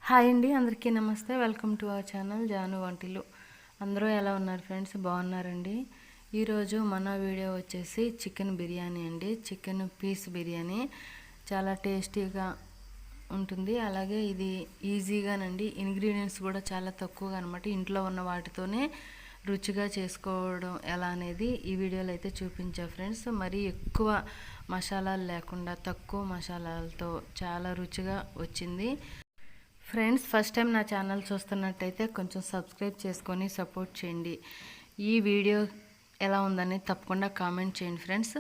Hi అండి, అందరికీ నమస్తే. Welcome to our channel Jaanu Vantillu. అందరూ ఎలా ఉన్నారు ఫ్రెండ్స్? బాగున్నారండి. ఈరోజు మన వీడియో వచ్చేసి చికెన్ బిర్యానీ అండి. చికెన్ పీస్ బిర్యానీ చాలా టేస్టీగా ఉంటుంది. అలాగే ఇది ఈజీగానండి. ఇంగ్రీడియంట్స్ కూడా చాలా తక్కువగా అనమాట. ఇంట్లో ఉన్న వాటితోనే రుచిగా చేసుకోవడం ఎలా అనేది ఈ వీడియోలో అయితే చూపించా ఫ్రెండ్స్. మరీ ఎక్కువ మసాలాలు లేకుండా తక్కువ మసాలాలతో చాలా రుచిగా వచ్చింది ఫ్రెండ్స్. ఫస్ట్ టైం నా ఛానల్ చూస్తున్నట్టయితే కొంచెం సబ్స్క్రైబ్ చేసుకొని సపోర్ట్ చేయండి. ఈ వీడియో ఎలా ఉందని తప్పకుండా కామెంట్ చేయండి ఫ్రెండ్స్.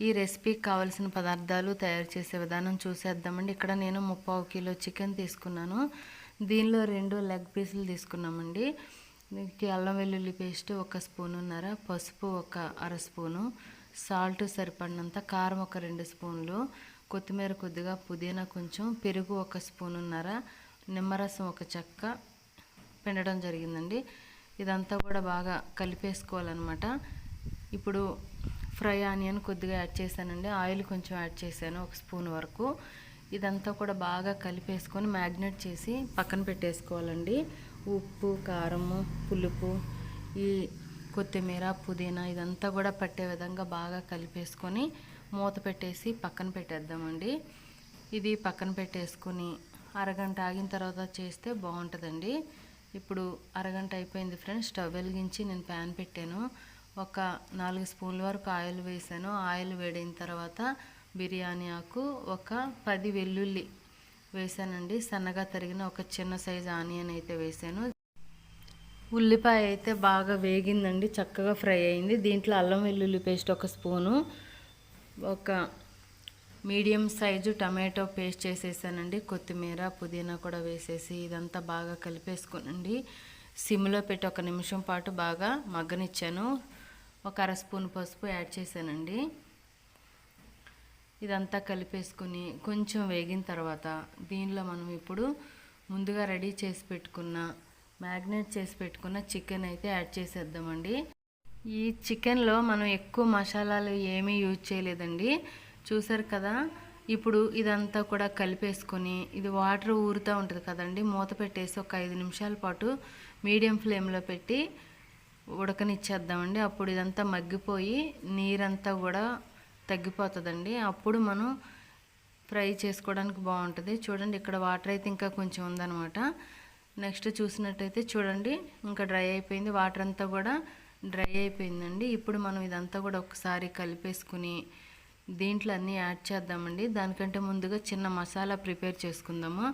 ఈ రెసిపీకి కావాల్సిన పదార్థాలు తయారు చేసే విధానం చూసేద్దామండి. ఇక్కడ నేను 3/4 కిలో చికెన్ తీసుకున్నాను. దీనిలో 2 లెగ్ పీసులు తీసుకున్నామండి. దీనికి అల్లం వెల్లుల్లి పేస్ట్ 1 స్పూనున్నర, పసుపు 1 అర స్పూను, సాల్ట్ సరిపడినంత, కారం 2 స్పూన్లు, కొత్తిమీర కొద్దిగా, పుదీనా కొంచెం, పెరుగు 1 స్పూనున్నర, నిమ్మరసం 1 చెక్క పిండడం జరిగిందండి. ఇదంతా కూడా బాగా కలిపేసుకోవాలన్నమాట. ఇప్పుడు ఫ్రై ఆనియన్ కొద్దిగా యాడ్ చేశానండి. ఆయిల్ కొంచెం యాడ్ చేశాను 1 స్పూన్ వరకు. ఇదంతా కూడా బాగా కలిపేసుకొని మ్యాగ్నేట్ చేసి పక్కన పెట్టేసుకోవాలండి. ఉప్పు, కారము, పులుపు, ఈ కొత్తిమీర, పుదీనా ఇదంతా కూడా పట్టే విధంగా బాగా కలిపేసుకొని మూత పెట్టేసి పక్కన పెట్టేద్దామండి. ఇది పక్కన పెట్టేసుకొని అరగంట ఆగిన తర్వాత చేస్తే బాగుంటుందండి. ఇప్పుడు అరగంట అయిపోయింది ఫ్రెండ్స్. స్టవ్ వెలిగించి నేను ప్యాన్ పెట్టాను. 4 స్పూన్ల వరకు ఆయిల్ వేసాను. ఆయిల్ వేడైన తర్వాత బిర్యానీ ఆకు, 10 వెల్లుల్లి వేసానండి. సన్నగా తరిగిన 1 చిన్న సైజు ఆనియన్ అయితే వేసాను. ఉల్లిపాయ అయితే బాగా వేగిందండి, చక్కగా ఫ్రై అయింది. దీంట్లో అల్లం వెల్లుల్లి paste 1 spoon, 1 medium size tomato paste చేసేసానండి. కొత్తిమీర, పుదీనా కూడా వేసేసి ఇదంతా బాగా కలిపేసుకోనండి. సిమ్లో పెట్టి 1 నిమిషం పాటు బాగా మగ్గనిచ్చాను. 1 అర స్పూన్ పసుపు యాడ్ చేశానండి. ఇదంతా కలిపేసుకుని కొంచెం వేగిన తర్వాత దీనిలో మనం ఇప్పుడు ముందుగా రెడీ చేసి పెట్టుకున్న, మ్యాగ్నేట్ చేసి పెట్టుకున్న చికెన్ అయితే యాడ్ చేసేద్దామండి. ఈ చికెన్లో మనం ఎక్కువ మసాలాలు ఏమీ యూజ్ చేయలేదండి, చూసారు కదా. ఇప్పుడు ఇదంతా కూడా కలిపేసుకొని ఇది వాటర్ ఊరుతూ ఉంటుంది కదండి, మూత పెట్టేసి 5 నిమిషాల పాటు మీడియం ఫ్లేమ్లో పెట్టి ఉడకనిచ్చేద్దామండి. అప్పుడు ఇదంతా మగ్గిపోయి నీరంతా కూడా తగ్గిపోతుందండి. అప్పుడు మనం ఫ్రై చేసుకోవడానికి బాగుంటుంది. చూడండి, ఇక్కడ వాటర్ అయితే ఇంకా కొంచెం ఉందన్నమాట. నెక్స్ట్ చూసినట్టయితే చూడండి, ఇంకా డ్రై అయిపోయింది. వాటర్ అంతా కూడా డ్రై అయిపోయిందండి. ఇప్పుడు మనం ఇదంతా కూడా ఒకసారి కలిపేసుకుని దీంట్లో అన్నీ యాడ్ చేద్దామండి. దానికంటే ముందుగా చిన్న మసాలా ప్రిపేర్ చేసుకుందాము.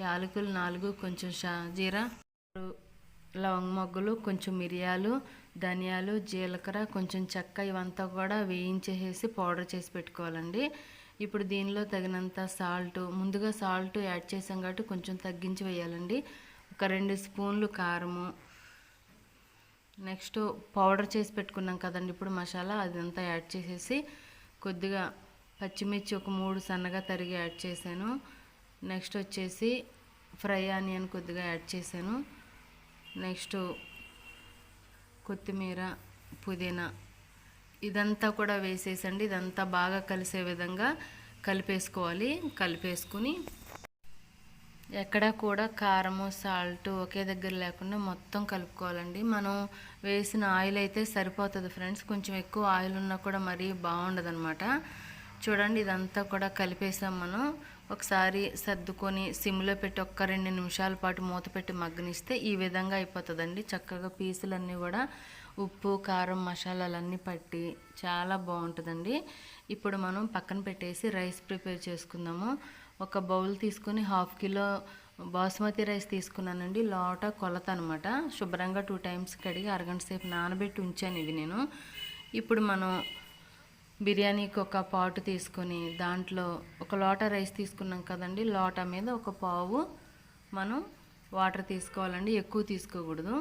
యాలకులు 4, కొంచెం షాజీరా, లవంగ మొగ్గలు, కొంచెం మిరియాలు, ధనియాలు, జీలకర్ర, కొంచెం చెక్క ఇవంతా కూడా వేయించేసి పౌడర్ చేసి పెట్టుకోవాలండి. ఇప్పుడు దీనిలో తగినంత సాల్ట్, ముందుగా సాల్ట్ యాడ్ చేసాం కాబట్టి కొంచెం తగ్గించి వేయాలండి. 2 స్పూన్లు కారము, నెక్స్ట్ పౌడర్ చేసి పెట్టుకున్నాం కదండి ఇప్పుడు మసాలా, అదంతా యాడ్ చేసేసి కొద్దిగా పచ్చిమిర్చి 3 సన్నగా తరిగి యాడ్ చేశాను. నెక్స్ట్ వచ్చేసి ఫ్రై ఆనియన్ కొద్దిగా యాడ్ చేశాను. నెక్స్ట్ కొత్తిమీర, పుదీనా ఇదంతా కూడా వేసేసండి. ఇదంతా బాగా కలిసే విధంగా కలిపేసుకోవాలి. కలిపేసుకుని ఎక్కడా కూడా కారము, సాల్ట్ ఒకే దగ్గర లేకుండా మొత్తం కలుపుకోవాలండి. మనం వేసిన ఆయిల్ అయితే సరిపోతుంది ఫ్రెండ్స్. కొంచెం ఎక్కువ ఆయిల్ ఉన్నా కూడా మరీ బాగుండదు అనమాట. చూడండి, ఇదంతా కూడా కలిపేసాం. మనం ఒకసారి సర్దుకొని సిమ్లో పెట్టి 2 నిమిషాల పాటు మూత పెట్టి మగ్గనిస్తే ఈ విధంగా అయిపోతుందండి. చక్కగా పీసులన్నీ కూడా ఉప్పు, కారం, మసాలాలన్నీ పట్టి చాలా బాగుంటుందండి. ఇప్పుడు మనం పక్కన పెట్టేసి రైస్ ప్రిపేర్ చేసుకుందాము. 1 బౌల్ తీసుకొని 1/2 కిలో బాస్మతి రైస్ తీసుకున్నానండి. లోట కొలత అనమాట. శుభ్రంగా 2 టైమ్స్ కడిగి అరగంట సేపు నానబెట్టి ఉంచాను ఇవి నేను. ఇప్పుడు మనం బిర్యానీకి 1 పాటు తీసుకొని దాంట్లో 1 లోట రైస్ తీసుకున్నాం కదండి, లోట మీద 1 పావు మనం వాటర్ తీసుకోవాలండి, ఎక్కువ తీసుకోకూడదు.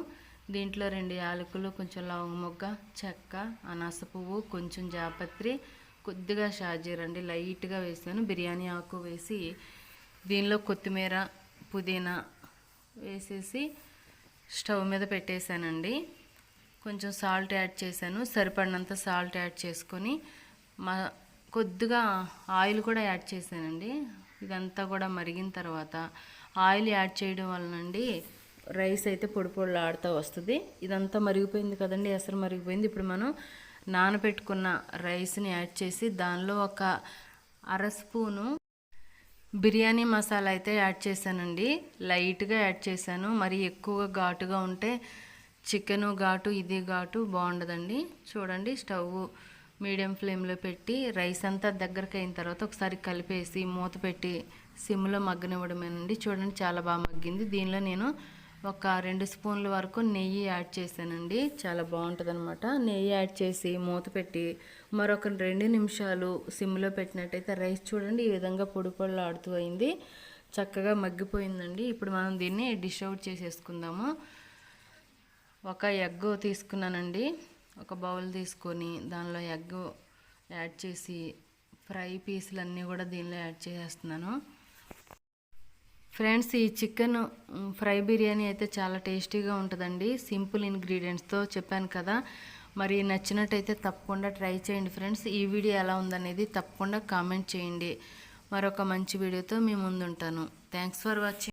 దీంట్లో 2 యాలకులు, కొంచెం లవంగ మొగ్గ, చెక్క, అనాస పువ్వు, కొంచెం జాపత్రి, కొద్దిగా షాజీరా అండి లైట్గా వేసాను. బిర్యానీ ఆకు వేసి దీనిలో కొత్తిమీర, పుదీనా వేసేసి స్టవ్ మీద పెట్టేశానండి. కొంచెం సాల్ట్ యాడ్ చేశాను, సరిపడినంత సాల్ట్ యాడ్ చేసుకొని కొద్దిగా ఆయిల్ కూడా యాడ్ చేశానండి. ఇదంతా కూడా మరిగిన తర్వాత ఆయిల్ యాడ్ చేయడం వలనండి రైస్ అయితే పొడి పొడిలాడుతూ వస్తుంది. ఇదంతా మరిగిపోయింది కదండి, ఎసరు మరిగిపోయింది. ఇప్పుడు మనం నానబెట్టుకున్న రైస్ని యాడ్ చేసి దానిలో ఒక అర స్పూను బిర్యానీ మసాలా అయితే యాడ్ చేశానండి. లైట్గా యాడ్ చేశాను, మరి ఎక్కువగా ఘాటుగా ఉంటే చికెను ఘాటు ఇది ఘాటు బాగుండదండి. చూడండి, స్టవ్ మీడియం ఫ్లేమ్లో పెట్టి రైస్ అంతా దగ్గరకు అయిన తర్వాత ఒకసారి కలిపేసి మూత పెట్టి సిమ్లో మగ్గనివ్వడమేనండి. చూడండి, చాలా బాగా మగ్గింది. దీనిలో నేను ఒక 2 స్పూన్ల వరకు నెయ్యి యాడ్ చేశానండి. చాలా బాగుంటుంది అనమాట. నెయ్యి యాడ్ చేసి మూత పెట్టి మరొక 2 నిమిషాలు సిమ్లో పెట్టినట్టయితే రైస్ చూడండి ఈ విధంగా పొడి పొడిలాడుతూ అయింది, చక్కగా మగ్గిపోయిందండి. ఇప్పుడు మనం దీన్ని డిష్ అవుట్ చేసేసుకుందాము. ఒక ఎగ్ తీసుకున్నానండి. ఒక బౌల్ తీసుకొని దానిలో ఎగ్ యాడ్ చేసి ఫ్రై పీసులన్నీ కూడా దీనిలో యాడ్ చేసేస్తున్నాను. ఫ్రెండ్స్, ఈ చికెన్ ఫ్రై బిర్యానీ అయితే చాలా టేస్టీగా ఉంటుందండి. సింపుల్ ఇంగ్రీడియంట్స్తో చెప్పాను కదా. మరి నచ్చినట్టయితే తప్పకుండా ట్రై చేయండి ఫ్రెండ్స్. ఈ వీడియో ఎలా ఉందనేది తప్పకుండా కామెంట్ చేయండి. మరొక మంచి వీడియోతో మీ ముందుంటాను. Thanks for watching.